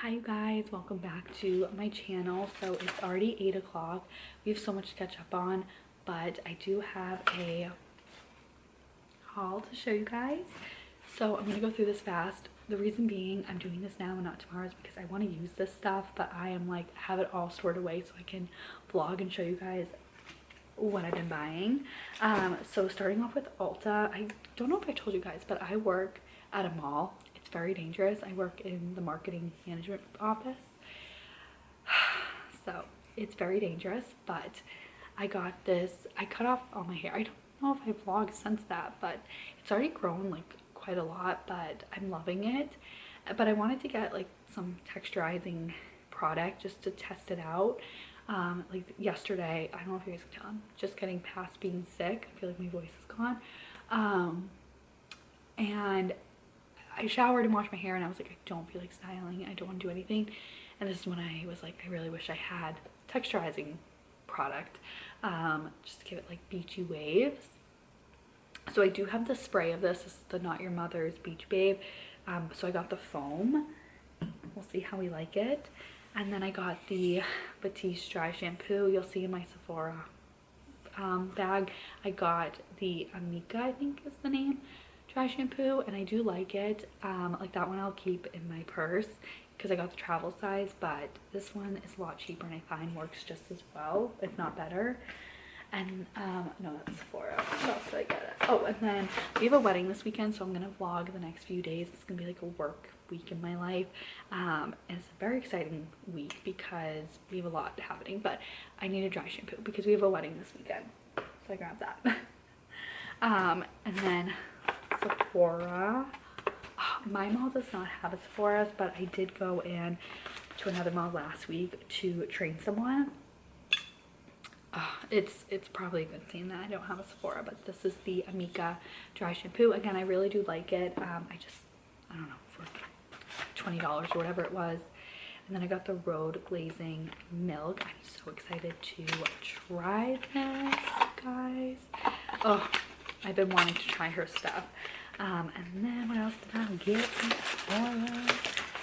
Hi you guys, welcome back to my channel. So it's already 8 o'clock. We have so much to catch up on, but I do have a haul to show you guys. So I'm gonna go through this fast. The reason being I'm doing this now and not tomorrow is because I want to use this stuff, but I am like have it all stored away so I can vlog and show you guys what I've been buying. So starting off with Ulta, I don't know if I told you guys, but I work at a mall. It's very dangerous. I work in the marketing management office, so it's very dangerous. But I got this, I cut off all my hair. I don't know if I vlogged since that, but it's already grown like quite a lot, but I'm loving it. But I wanted to get like some texturizing product just to test it out. Like yesterday, I don't know if you guys can tell, I'm just getting past being sick. I feel like my voice is gone. And I showered and washed my hair and I was like, I don't feel like styling. I don't want to do anything. And this is when I was like, I really wish I had texturizing product, just to give it like beachy waves. So I do have the spray of this. This is the Not Your Mother's Beach Babe. So I got the foam. We'll see how we like it. And then I got the Batiste dry shampoo. You'll see in my Sephora bag. I got the Amika, I think is the name, dry shampoo, and I do like it. Like that one I'll keep in my purse because I got the travel size, but this one is a lot cheaper and I find works just as well, if not better. And no, that's Sephora. What else did I get? Oh, and then we have a wedding this weekend, so I'm gonna vlog the next few days. It's gonna be like a work week in my life, and it's a very exciting week because we have a lot happening. But I need a dry shampoo because we have a wedding this weekend, so I grabbed that. And then Sephora. My mall does not have a Sephora, but I did go in to another mall last week to train someone. It's probably a good thing that I don't have a Sephora, but this is the Amika dry shampoo. Again, I really do like it. I don't know, for $20 or whatever it was. And then I got the Road Glazing Milk. I'm so excited to try this, guys. Oh, I've been wanting to try her stuff. And then what else did I get from Sephora?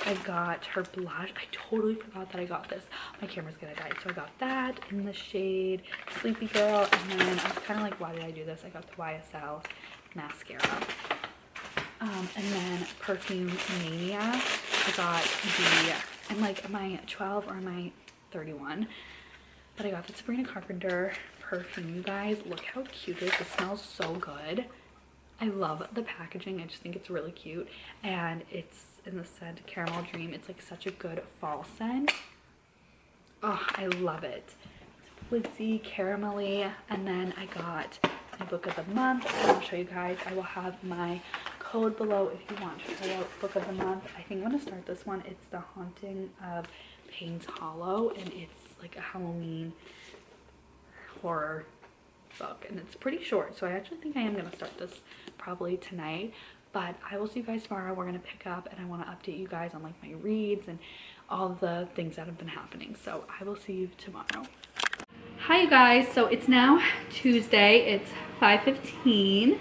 I got her blush. I totally forgot that I got this. My camera's gonna die. So I got that in the shade Sleepy Girl. And then I was kind of like, why did I do this? I got the YSL mascara. And then Perfume Mania. I got the, I'm like, am I 12 or am I 31? But I got the Sabrina Carpenter perfume, you guys. Look how cute it is. It smells so good. I love the packaging. I just think it's really cute. And it's in the scent Caramel Dream. It's like such a good fall scent. Oh, I love it. It's woodsy, caramelly. And then I got my book of the month. I'll show you guys. I will have my code below if you want to try out book of the month. I think I'm going to start this one. It's The Haunting of Payne's Hollow. And it's like a Halloween horror book. And it's pretty short. So I actually think I am going to start this probably tonight. But I will see you guys tomorrow. We're going to pick up and I want to update you guys on like my reads and all the things that have been happening. So I will see you tomorrow. Hi you guys. So it's now Tuesday. It's 5:15.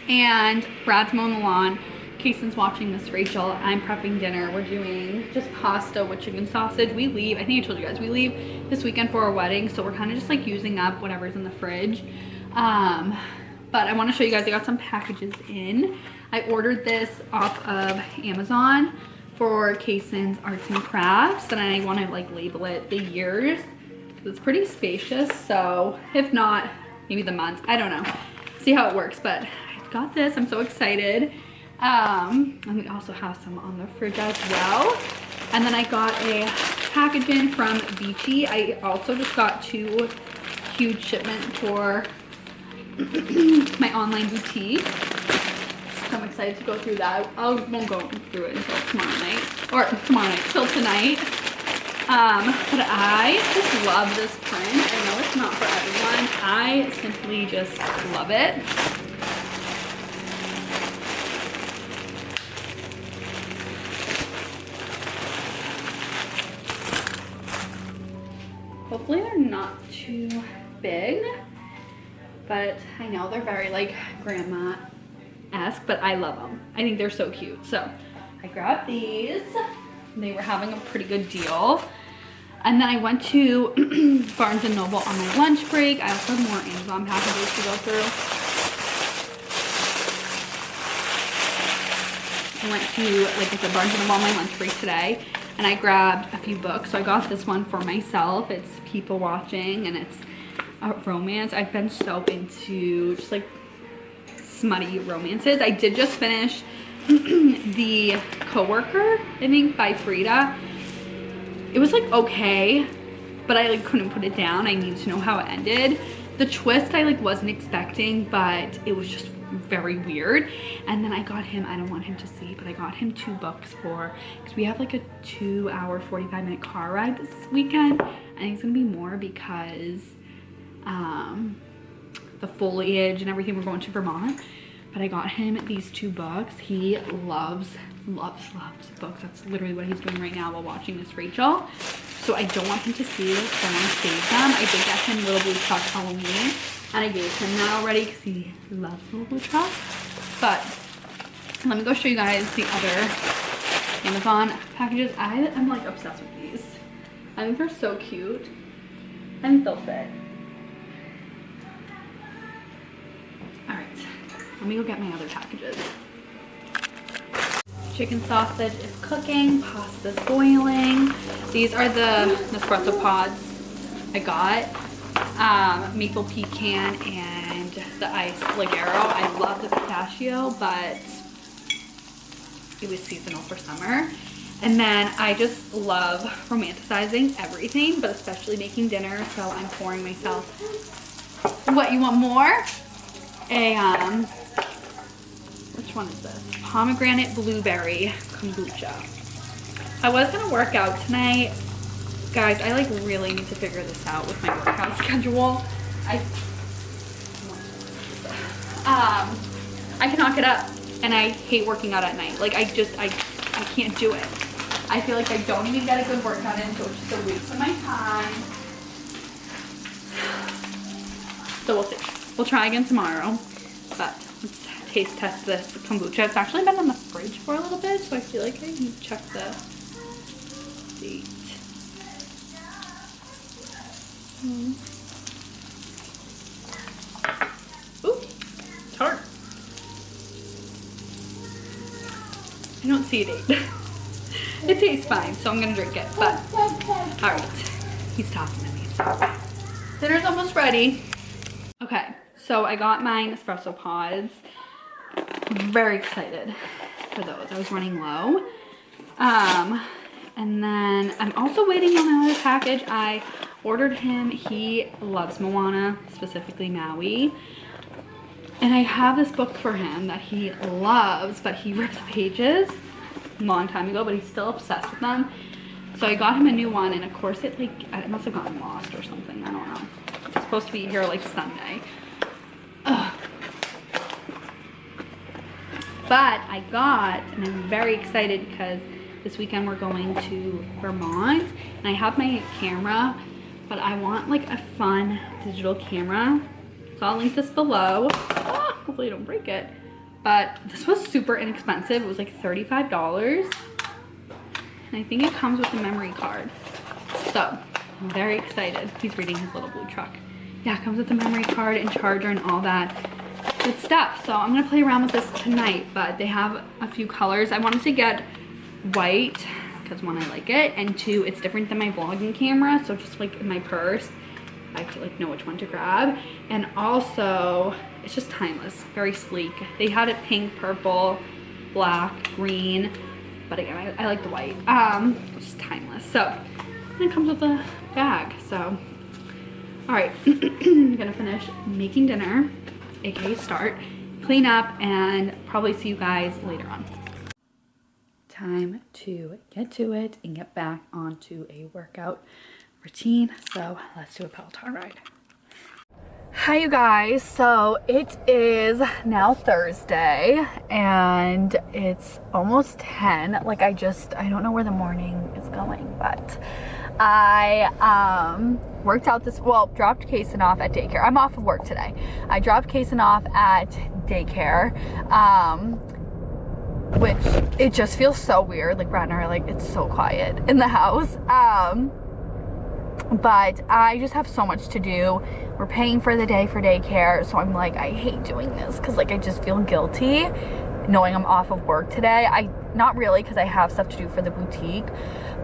And Brad's mowing the lawn. Kayson's watching Miss Rachel. I'm prepping dinner. We're doing just pasta with chicken sausage. We leave, I think I told you guys, we leave this weekend for our wedding. So we're kind of just like using up whatever's in the fridge. But I want to show you guys, I got some packages in. I ordered this off of Amazon for Kayson's arts and crafts, and I want to like label it the years. It's pretty spacious, so if not, maybe the months, I don't know. See how it works, but I got this, I'm so excited. And we also have some on the fridge as well. And then I got a package in from Beachy. I also just got 2 huge shipments for my online boutique. So I'm excited to go through that. I won't go through it until tomorrow night. Or tomorrow night, till tonight. But I just love this print. I know it's not for everyone. I simply just love it. Hopefully they're not too big. But I know they're very like grandma-esque, but I love them. I think they're so cute. So I grabbed these. They were having a pretty good deal. And then I went to Barnes & Noble on my lunch break. I also have more Amazon packages to go through. I went to, like I said, Barnes & Noble on my lunch break today. And I grabbed a few books. So I got this one for myself. It's People Watching, and it's a romance. I've been so into just like smutty romances. I did just finish The Coworker, I think, by Frida. It was like okay, but I like couldn't put it down. I need to know how it ended. The twist I like wasn't expecting, but it was just very weird. And then I got him, I don't want him to see, but I got him 2 books because we have like a 2-hour 45-minute car ride this weekend. I think it's gonna be more because the foliage and everything. We're going to Vermont, but I got him these 2 books. He loves books. That's literally what he's doing right now while watching Miss Rachel. So I don't want him to see this, so I want to save them. I did get him Little Blue Truck Halloween, and I gave him that already because he loves Little Blue Truck. But let me go show you guys the other Amazon packages. I am like obsessed with these. I think they're so cute. I think they'll fit. Alright, let me go get my other packages. Chicken sausage is cooking, pasta's boiling. These are the Nespresso pods I got. Maple pecan and the iced Ligero. I love the pistachio, but it was seasonal for summer. And then I just love romanticizing everything, but especially making dinner. So I'm pouring myself, what, you want more? Which one is this? Pomegranate blueberry kombucha. I was gonna work out tonight. Guys, I like really need to figure this out with my workout schedule. I can knock it up, and I hate working out at night. Like I can't do it. I feel like I don't even get a good workout in, so it's just a waste of my time. So we'll see. We'll try again tomorrow, but let's taste test this kombucha. It's actually been in the fridge for a little bit, so I feel like I need to check the date. Ooh, it's hard. I don't see a date. It tastes fine, so I'm gonna drink it, but alright, he's talking to me, so dinner's almost ready. Okay, so I got my Nespresso pods. Very excited for those. I was running low. And then I'm also waiting on another package. I ordered him. He loves Moana, specifically Maui. And I have this book for him that he loves, but he ripped the pages a long time ago, but he's still obsessed with them. So I got him a new one, and of course it must have gotten lost or something. I don't know. It's supposed to be here like Sunday. Ugh. But I got, and I'm very excited because this weekend we're going to Vermont, and I have my camera, but I want like a fun digital camera. So I'll link this below. Oh, hopefully I don't break it. But this was super inexpensive. It was like $35. And I think it comes with a memory card. So I'm very excited. He's reading his Little Blue Truck. Yeah, it comes with a memory card and charger and all that good stuff. So I'm gonna play around with this tonight, but they have a few colors. I wanted to get white because 1, I like it, and 2, it's different than my vlogging camera, so just like in my purse I have to like know which one to grab. And also it's just timeless, very sleek. They had it pink, purple, black, green, but again I like the white. It's just timeless. So and it comes with a bag. So all right, I'm gonna finish making dinner, aka start, clean up, and probably see you guys later on. Time to get to it and get back onto a workout routine. So let's do a Peloton ride. Hi you guys, so it is now Thursday and it's almost 10. Like I don't know where the morning is going, but I worked out dropped Kason off at daycare. I'm off of work today. I dropped Kason off at daycare. which it just feels so weird. Like Brad and I are like, it's so quiet in the house. But I just have so much to do. We're paying for the day for daycare, so I'm like, I hate doing this because like I just feel guilty knowing I'm off of work today. Not really, because I have stuff to do for the boutique,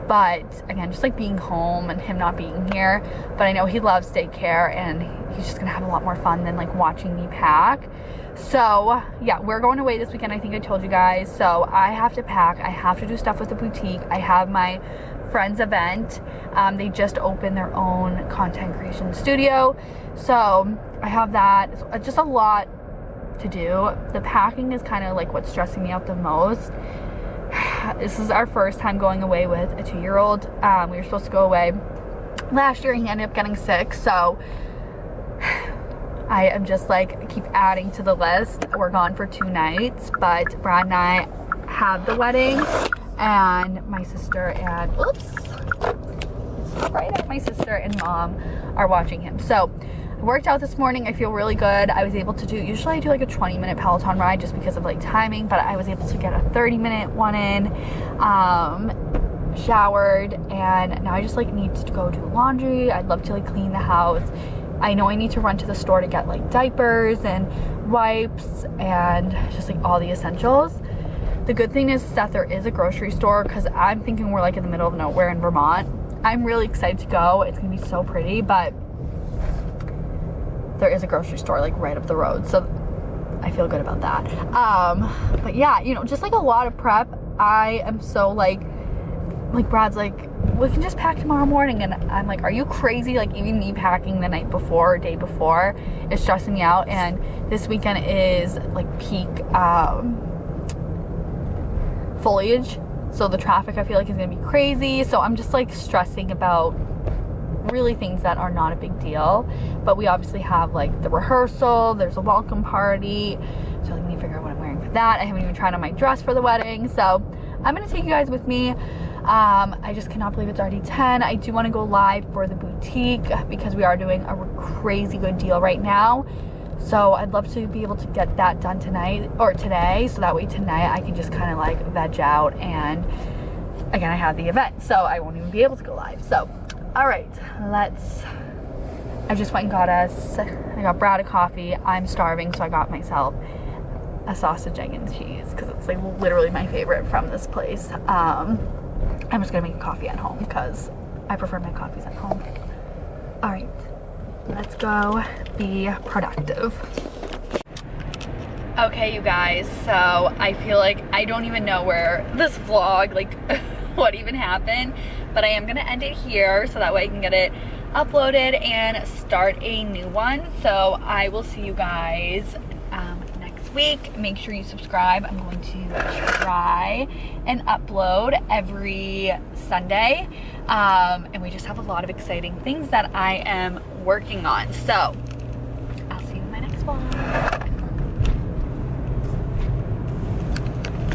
but again, just like being home and him not being here. But I know he loves daycare and he's just gonna have a lot more fun than like watching me pack. So yeah, we're going away this weekend. I think I told you guys. So I have to pack, I have to do stuff with the boutique. I have my friend's event. They just opened their own content creation studio, so I have that. It's just a lot to do. The packing is kind of like what's stressing me out the most. This is our first time going away with a 2-year-old. We were supposed to go away last year and he ended up getting sick, so I am just like keep adding to the list. We're gone for 2 nights, but Brad and I have the wedding, and my sister and my sister and mom are watching him. So I worked out this morning. I feel really good. I was able to do, usually I do like a 20-minute Peloton ride just because of like timing, but I was able to get a 30-minute one in, showered, and now I just like need to go do laundry. I'd love to like clean the house. I know I need to run to the store to get like diapers and wipes and just like all the essentials. The good thing is that there is a grocery store, because I'm thinking we're like in the middle of nowhere in Vermont. I'm really excited to go. It's gonna be so pretty, but there is a grocery store like right up the road, so I feel good about that. But yeah, you know, just like a lot of prep. I am so like Brad's like, we can just pack tomorrow morning, and I'm like, are you crazy? Like even me packing the night before or day before is stressing me out. And this weekend is like peak foliage, so the traffic I feel like is gonna be crazy. So I'm just like stressing about really things that are not a big deal. But we obviously have like the rehearsal, there's a welcome party, so I need to figure out what I'm wearing for that. I haven't even tried on my dress for the wedding, so I'm gonna take you guys with me. I just cannot believe it's already 10. I do want to go live for the boutique because we are doing a crazy good deal right now. So I'd love to be able to get that done tonight or today, so that way tonight I can just kind of like veg out, and again, I have the event, so I won't even be able to go live. So all right, I just went and I got Brad a coffee. I'm starving, so I got myself a sausage, egg, and cheese because it's like literally my favorite from this place. I'm just gonna make a coffee at home because I prefer my coffees at home. All right, let's go be productive. Okay, you guys, so I feel like I don't even know where this vlog, like what even happened, but I am gonna end it here so that way I can get it uploaded and start a new one. So I will see you guys next week. Make sure you subscribe. I'm going to try and upload every Sunday, and we just have a lot of exciting things that I am working on. So I'll see you in my next vlog.